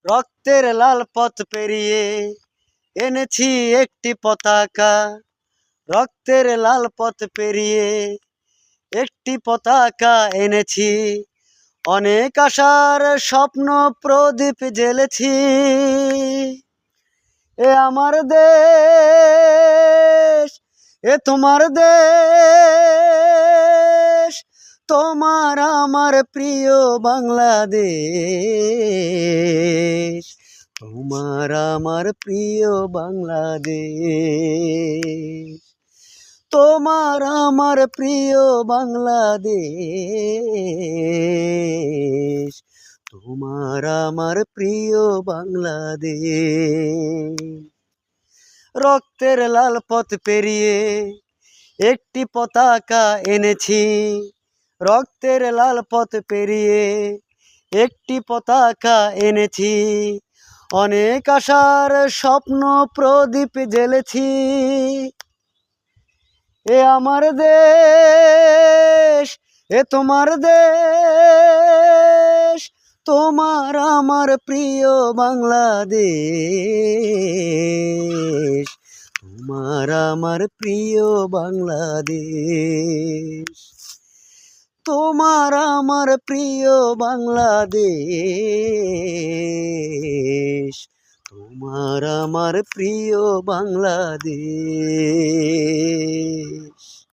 রক্তের লাল পথ পেরিয়ে এনেছি একটি পতাকা। রক্তের লাল পথ পেরিয়ে একটি পতাকা এনেছি, অনেক আশার স্বপ্ন প্রদীপ জ্বেলেছি। এ আমার দেশ, এ তোমার দেশ, তোমার আমার প্রিয় বাংলাদেশ, তোমার আমার প্রিয় বাংলাদেশ, তোমার আমার প্রিয় বাংলাদেশ, তোমার আমার প্রিয় বাংলাদেশ। রক্তের লাল পথ পেরিয়ে একটি পতাকা এনেছি, রক্তের লাল পথ পেরিয়ে একটি পতাকা এনেছি, অনেক আশার স্বপ্ন প্রদীপ জ্বেলেছি। এ আমার দেশ, এ তোমার দেশ, তোমার আমার প্রিয় বাংলাদেশ, তোমার আমার প্রিয় বাংলাদেশ, তোমার আমার প্রিয় বাংলাদেশ, তোমার আমার প্রিয় বাংলাদেশ।